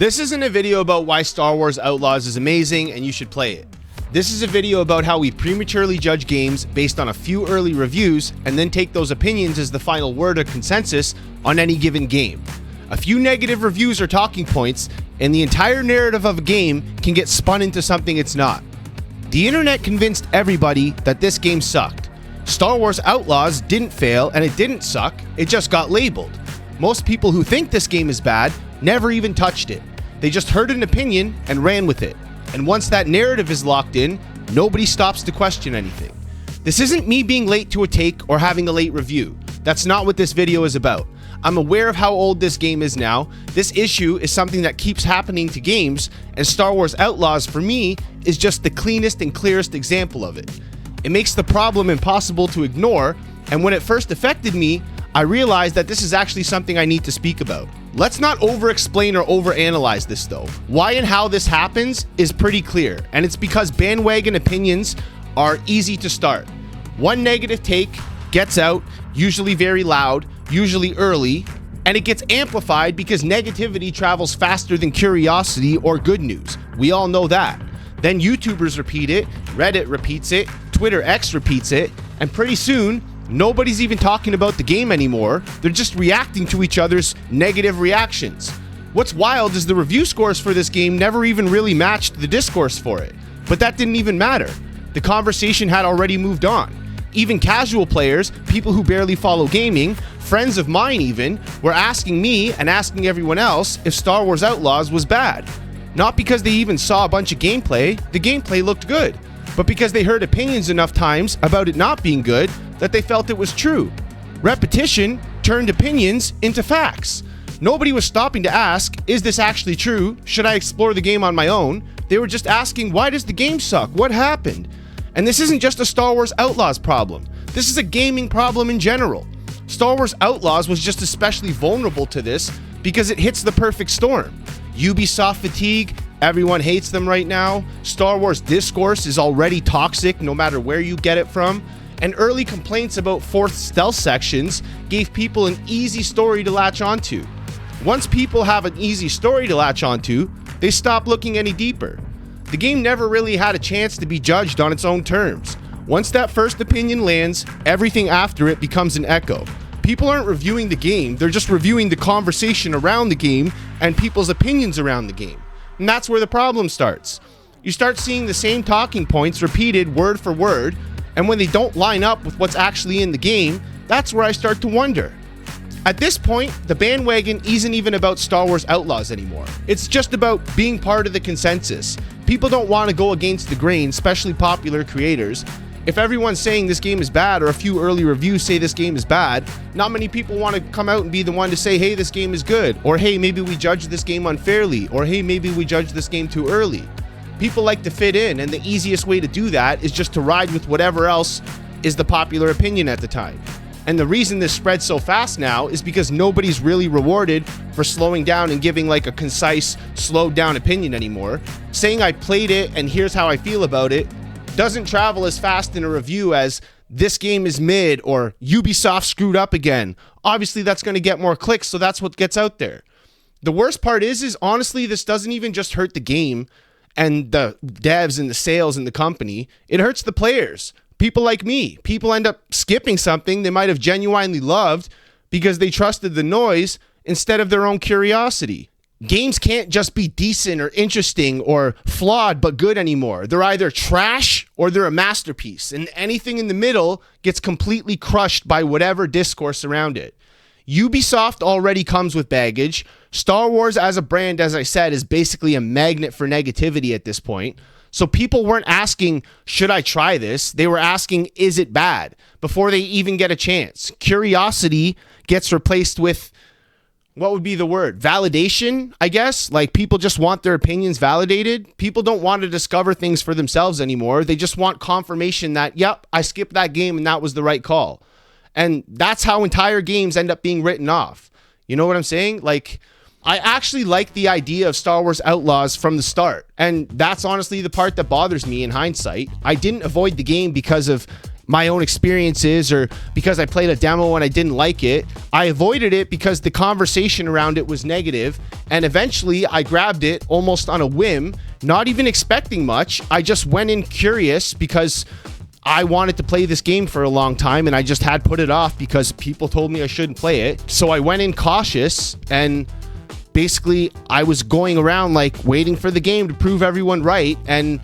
This isn't a video about why Star Wars Outlaws is amazing and you should play it. This is a video about how we prematurely judge games based on a few early reviews and then take those opinions as the final word or consensus on any given game. A few negative reviews or talking points, and the entire narrative of a game can get spun into something it's not. The internet convinced everybody that this game sucked. Star Wars Outlaws didn't fail and it didn't suck, it just got labeled. Most people who think this game is bad never even touched it. They just heard an opinion and ran with it. And once that narrative is locked in, nobody stops to question anything. This isn't me being late to a take or having a late review. That's not what this video is about. I'm aware of how old this game is now. This issue is something that keeps happening to games, and Star Wars Outlaws, for me, is just the cleanest and clearest example of it. It makes the problem impossible to ignore, and when it first affected me, I realized that this is actually something I need to speak about. Let's not over-explain or over-analyze this though. Why and how this happens is pretty clear, and it's because bandwagon opinions are easy to start. One negative take gets out, usually very loud, usually early, and it gets amplified because negativity travels faster than curiosity or good news. We all know that. Then YouTubers repeat it, Reddit repeats it, Twitter X repeats it, and pretty soon, nobody's even talking about the game anymore. They're just reacting to each other's negative reactions. What's wild is the review scores for this game never even really matched the discourse for it. But that didn't even matter. The conversation had already moved on. Even casual players, people who barely follow gaming, friends of mine even, were asking me and asking everyone else if Star Wars Outlaws was bad. Not because they even saw a bunch of gameplay, the gameplay looked good, but because they heard opinions enough times about it not being good that they felt it was true. Repetition turned opinions into facts. Nobody was stopping to ask, is this actually true? Should I explore the game on my own? They were just asking, why does the game suck? What happened? And this isn't just a Star Wars Outlaws problem. This is a gaming problem in general. Star Wars Outlaws was just especially vulnerable to this because it hits the perfect storm. Ubisoft fatigue, everyone hates them right now. Star Wars discourse is already toxic no matter where you get it from. And early complaints about forced stealth sections gave people an easy story to latch onto. Once people have an easy story to latch onto, they stop looking any deeper. The game never really had a chance to be judged on its own terms. Once that first opinion lands, everything after it becomes an echo. People aren't reviewing the game, they're just reviewing the conversation around the game and people's opinions around the game. And that's where the problem starts. You start seeing the same talking points repeated word for word, and when they don't line up with what's actually in the game, that's where I start to wonder. At this point, the bandwagon isn't even about Star Wars Outlaws anymore. It's just about being part of the consensus. People don't want to go against the grain, especially popular creators. If everyone's saying this game is bad, or a few early reviews say this game is bad, not many people want to come out and be the one to say, hey, this game is good, or hey, maybe we judged this game unfairly, or hey, maybe we judged this game too early. People like to fit in, and the easiest way to do that is just to ride with whatever else is the popular opinion at the time. And the reason this spreads so fast now is because nobody's really rewarded for slowing down and giving like a concise, slowed down opinion anymore. Saying I played it and here's how I feel about it doesn't travel as fast in a review as this game is mid or Ubisoft screwed up again. Obviously that's going to get more clicks, so that's what gets out there. The worst part is honestly this doesn't even just hurt the game and the devs and the sales and the company. It hurts the players. People like me. People end up skipping something they might have genuinely loved because they trusted the noise instead of their own curiosity. Games can't just be decent or interesting or flawed but good anymore. They're either trash or they're a masterpiece, and anything in the middle gets completely crushed by whatever discourse around it. Ubisoft already comes with baggage. Star Wars as a brand, as I said, is basically a magnet for negativity at this point. So people weren't asking, should I try this? They were asking, is it bad? Before they even get a chance. Curiosity gets replaced with, what would be the word? Validation, I guess? Like people just want their opinions validated. People don't want to discover things for themselves anymore. They just want confirmation that, yep, I skipped that game and that was the right call. And that's how entire games end up being written off. You know what I'm saying? Like, I actually like the idea of Star Wars Outlaws from the start, and that's honestly the part that bothers me in hindsight. I didn't avoid the game because of my own experiences or because I played a demo and I didn't like it. I avoided it because the conversation around it was negative, and eventually I grabbed it almost on a whim, not even expecting much. I just went in curious because I wanted to play this game for a long time, and I just had put it off because people told me I shouldn't play it. So I went in cautious, and basically I was going around like waiting for the game to prove everyone right. And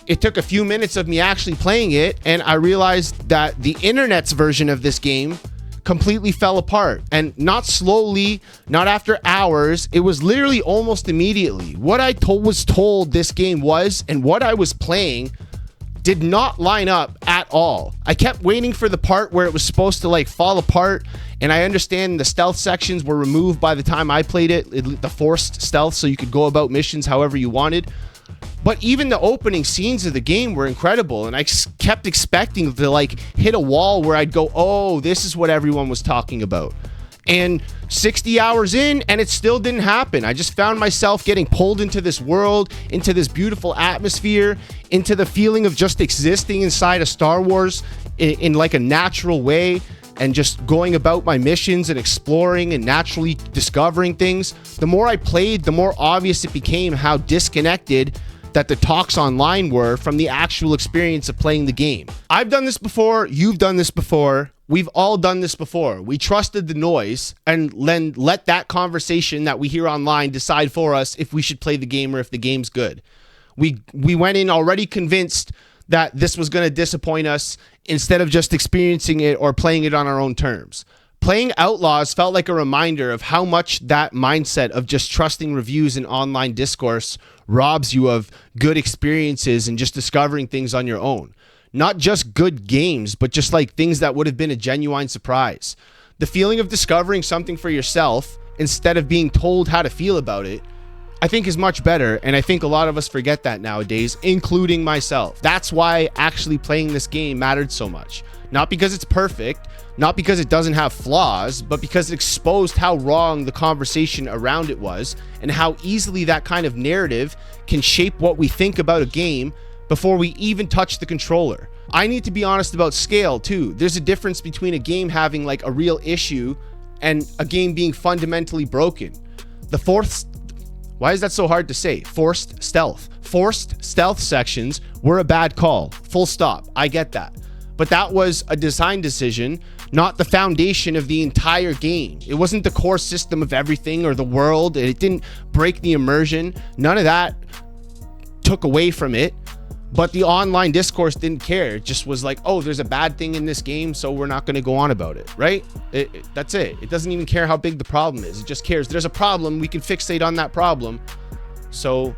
it took a few minutes of me actually playing it, and I realized that the internet's version of this game completely fell apart. And not slowly, not after hours, it was literally almost immediately. What I was told this game was and what I was playing did not line up at all. I kept waiting for the part where it was supposed to like fall apart, and I understand the stealth sections were removed by the time I played it, the forced stealth, so you could go about missions however you wanted. But even the opening scenes of the game were incredible, and I kept expecting to like hit a wall where I'd go, oh, this is what everyone was talking about. And 60 hours in, and it still didn't happen. I just found myself getting pulled into this world, into this beautiful atmosphere, into the feeling of just existing inside of Star Wars in like a natural way, and just going about my missions and exploring and naturally discovering things. The more I played, the more obvious it became how disconnected that the talks online were from the actual experience of playing the game. I've done this before. You've done this before. We've all done this before. We trusted the noise and then let that conversation that we hear online decide for us if we should play the game or if the game's good. We went in already convinced that this was going to disappoint us instead of just experiencing it or playing it on our own terms. Playing Outlaws felt like a reminder of how much that mindset of just trusting reviews and online discourse robs you of good experiences and just discovering things on your own. Not just good games, but just like things that would have been a genuine surprise. The feeling of discovering something for yourself instead of being told how to feel about it, I think is much better, and I think a lot of us forget that nowadays, including myself. That's why actually playing this game mattered so much. Not because it's perfect, not because it doesn't have flaws, but because it exposed how wrong the conversation around it was and how easily that kind of narrative can shape what we think about a game before we even touch the controller. I need to be honest about scale too. There's a difference between a game having like a real issue and a game being fundamentally broken. Why is that so hard to say? Forced stealth sections were a bad call. Full stop. I get that. But that was a design decision, not the foundation of the entire game. It wasn't the core system of everything or the world. It didn't break the immersion. None of that took away from it. But the online discourse didn't care. It just was like, oh, there's a bad thing in this game, so we're not going to go on about it, right? That's it. It doesn't even care how big the problem is. It just cares. There's a problem. We can fixate on that problem. So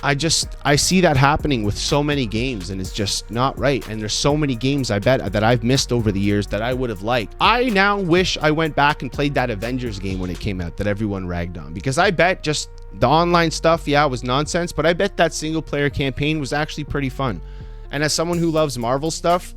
I see that happening with so many games, and it's just not right. And there's so many games I bet that I've missed over the years that I would have liked. I now wish I went back and played that Avengers game when it came out that everyone ragged on, because I bet just the online stuff, yeah, was nonsense, but I bet that single player campaign was actually pretty fun. And as someone who loves Marvel stuff,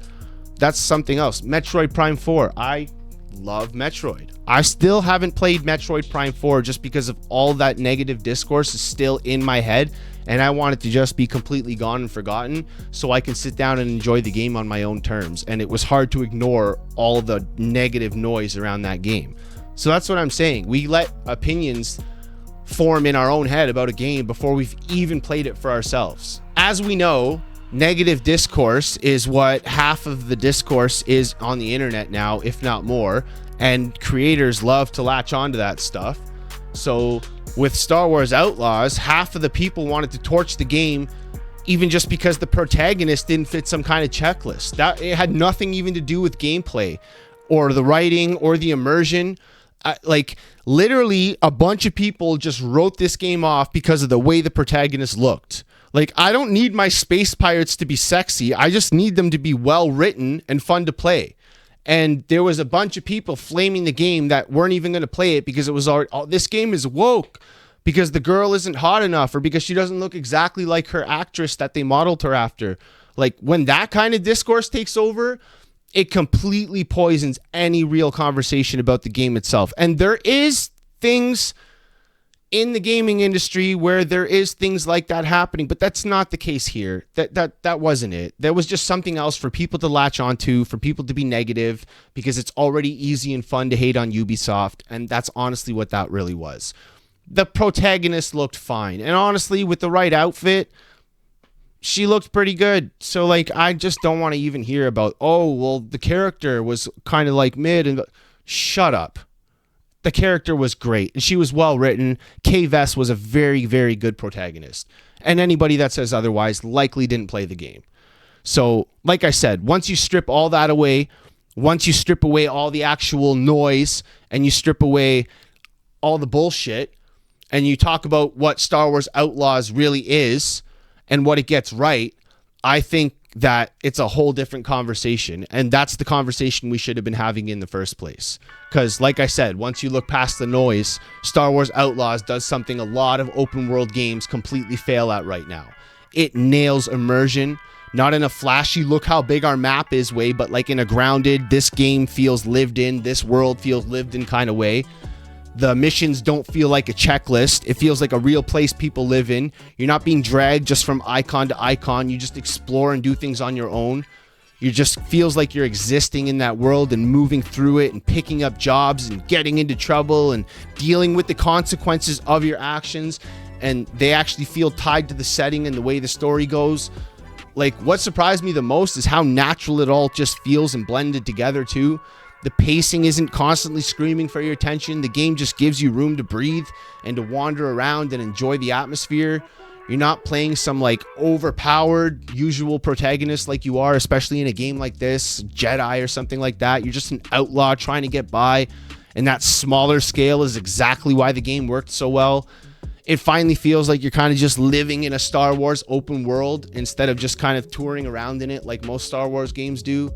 that's something else. Metroid Prime 4. I love Metroid. I still haven't played Metroid Prime 4 just because of all that negative discourse is still in my head, and I want it to just be completely gone and forgotten so I can sit down and enjoy the game on my own terms. And it was hard to ignore all the negative noise around that game. So that's what I'm saying. We let opinions form in our own head about a game before we've even played it for ourselves. As we know, negative discourse is what half of the discourse is on the internet now, if not more, and creators love to latch onto that stuff. So with Star Wars Outlaws, half of the people wanted to torch the game even just because the protagonist didn't fit some kind of checklist. That it had nothing even to do with gameplay or the writing or the immersion. Like literally a bunch of people just wrote this game off because of the way the protagonist looked. Like, I don't need my space pirates to be sexy. I just need them to be well written and fun to play. And there was a bunch of people flaming the game that weren't even going to play it because it was already, oh, this game is woke because the girl isn't hot enough or because she doesn't look exactly like her actress that they modeled her after. Like, when that kind of discourse takes over, it completely poisons any real conversation about the game itself. And there is things in the gaming industry where there is things like that happening, but that's not the case here. That wasn't it. There was just something else for people to latch onto, for people to be negative, because it's already easy and fun to hate on Ubisoft, and that's honestly what that really was. The protagonist looked fine, and honestly, with the right outfit, she looked pretty good. So, like, I just don't want to even hear about, oh, well, the character was kind of like mid, and shut up. The character was great, and she was well written. Kay Vess was a very, very good protagonist. And anybody that says otherwise likely didn't play the game. So, like I said, once you strip all that away, once you strip away all the actual noise, and you strip away all the bullshit, and you talk about what Star Wars Outlaws really is, and what it gets right, I think that it's a whole different conversation, and that's the conversation we should have been having in the first place. Because, like I said, once you look past the noise, Star Wars Outlaws does something a lot of open world games completely fail at right now. It nails immersion, not in a flashy, look how big our map is way, but like in a grounded, this game feels lived in, this world feels lived in kind of way. The missions don't feel like a checklist. It feels like a real place people live in. You're not being dragged just from icon to icon. You just explore and do things on your own. You just feels like you're existing in that world and moving through it and picking up jobs and getting into trouble and dealing with the consequences of your actions. And they actually feel tied to the setting and the way the story goes. Like, what surprised me the most is how natural it all just feels and blended together too. The pacing isn't constantly screaming for your attention. The game just gives you room to breathe and to wander around and enjoy the atmosphere. You're not playing some like overpowered usual protagonist like you are, especially in a game like this, Jedi or something like that. You're just an outlaw trying to get by, and that smaller scale is exactly why the game worked so well. It finally feels like you're kind of just living in a Star Wars open world instead of just kind of touring around in it like most Star Wars games do.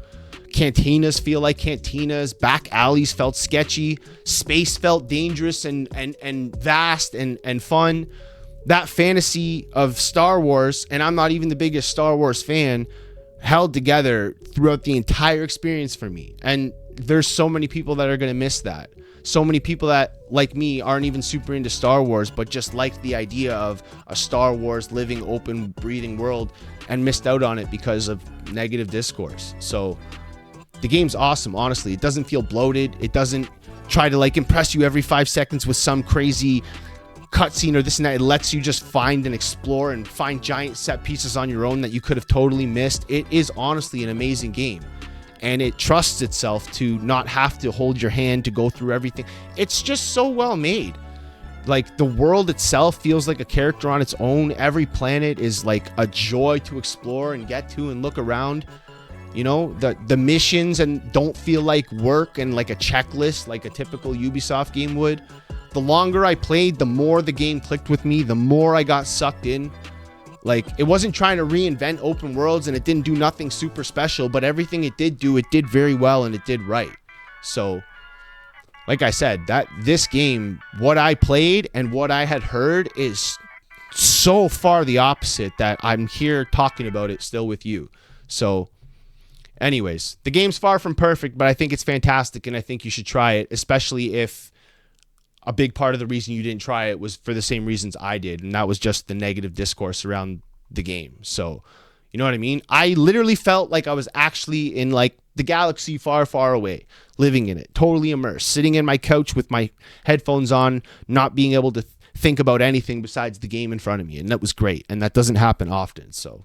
Cantinas feel like cantinas. Back alleys felt sketchy. Space felt dangerous and vast and fun. That fantasy of Star Wars, and I'm not even the biggest Star Wars fan, held together throughout the entire experience for me. And there's so many people that are going to miss that. So many people that, like me, aren't even super into Star Wars, but just liked the idea of a Star Wars living, open, breathing world and missed out on it because of negative discourse. So the game's awesome, honestly. It doesn't feel bloated. It doesn't try to like impress you every 5 seconds with some crazy cutscene or this and that. It lets you just find and explore and find giant set pieces on your own that you could have totally missed. It is honestly an amazing game. And it trusts itself to not have to hold your hand to go through everything. It's just so well made. Like, the world itself feels like a character on its own. Every planet is like a joy to explore and get to and look around. You know, the missions and don't feel like work and like a checklist like a typical Ubisoft game would. The longer I played, the more the game clicked with me, the more I got sucked in. Like, it wasn't trying to reinvent open worlds and it didn't do nothing super special, but everything it did do, it did very well and it did right. So, like I said, that this game, what I played and what I had heard is so far the opposite that I'm here talking about it still with you. So, anyways, the game's far from perfect, but I think it's fantastic and I think you should try it, especially if a big part of the reason you didn't try it was for the same reasons I did, and that was just the negative discourse around the game. So, you know what I mean? I literally felt like I was actually in like the galaxy far, far away, living in it, totally immersed, sitting in my couch with my headphones on, not being able to think about anything besides the game in front of me, and that was great, and that doesn't happen often, so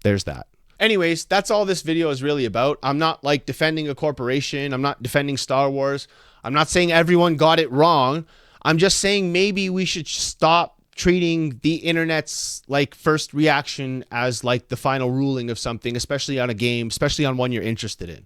there's that. Anyways, that's all this video is really about. I'm not like defending a corporation. I'm not defending Star Wars. I'm not saying everyone got it wrong. I'm just saying maybe we should stop treating the internet's like first reaction as like the final ruling of something, especially on a game, especially on one you're interested in.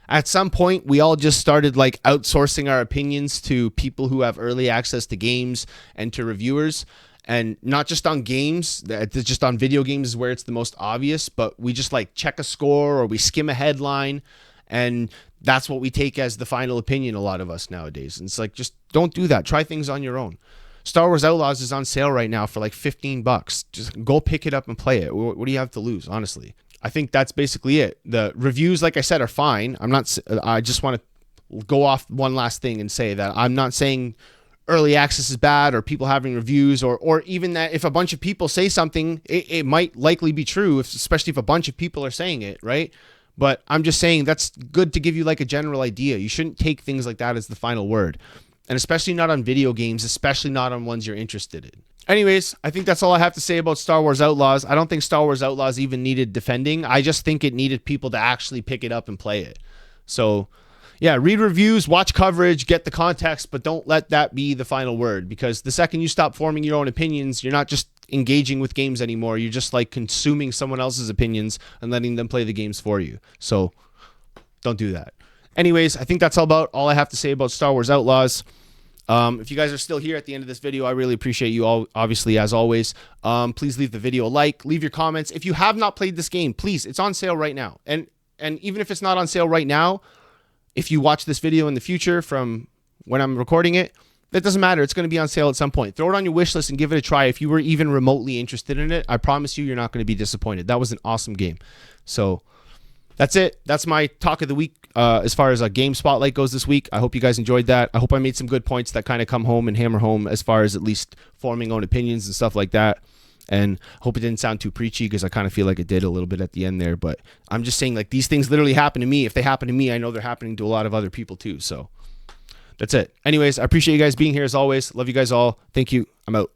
At some point, we all just started like outsourcing our opinions to people who have early access to games and to reviewers. And not just on games, just on video games is where it's the most obvious, but we just like check a score or we skim a headline, and that's what we take as the final opinion, a lot of us nowadays. And it's like, just don't do that. Try things on your own. Star Wars Outlaws is on sale right now for like $15. Just go pick it up and play it. What do you have to lose, honestly? I think that's basically it. The reviews, like I said, are fine. I just want to go off one last thing and say that I'm not saying early access is bad or people having reviews, or even that if a bunch of people say something, it might likely be true, especially if a bunch of people are saying it, right? But I'm just saying that's good to give you like a general idea. You shouldn't take things like that as the final word. And especially not on video games, especially not on ones you're interested in. Anyways, I think that's all I have to say about Star Wars Outlaws. I don't think Star Wars Outlaws even needed defending. I just think it needed people to actually pick it up and play it. So, yeah, read reviews, watch coverage, get the context, but don't let that be the final word, because the second you stop forming your own opinions, you're not just engaging with games anymore. You're just like consuming someone else's opinions and letting them play the games for you. So don't do that. Anyways, I think that's all I have to say about Star Wars Outlaws. If you guys are still here at the end of this video, I really appreciate you all, obviously, as always. Please leave the video a like, leave your comments. If you have not played this game, please, it's on sale right now. And even if it's not on sale right now, if you watch this video in the future from when I'm recording it, that doesn't matter. It's going to be on sale at some point. Throw it on your wish list and give it a try. If you were even remotely interested in it, I promise you're not going to be disappointed. That was an awesome game. So that's it. That's my talk of the week as far as a game spotlight goes this week. I hope you guys enjoyed that. I hope I made some good points that kind of come home and hammer home as far as at least forming own opinions and stuff like that. And hope it didn't sound too preachy, because I kind of feel like it did a little bit at the end there. But I'm just saying, like, these things literally happen to me. If they happen to me, I know they're happening to a lot of other people too. So that's it. Anyways, I appreciate you guys being here as always. Love you guys all. Thank you. I'm out.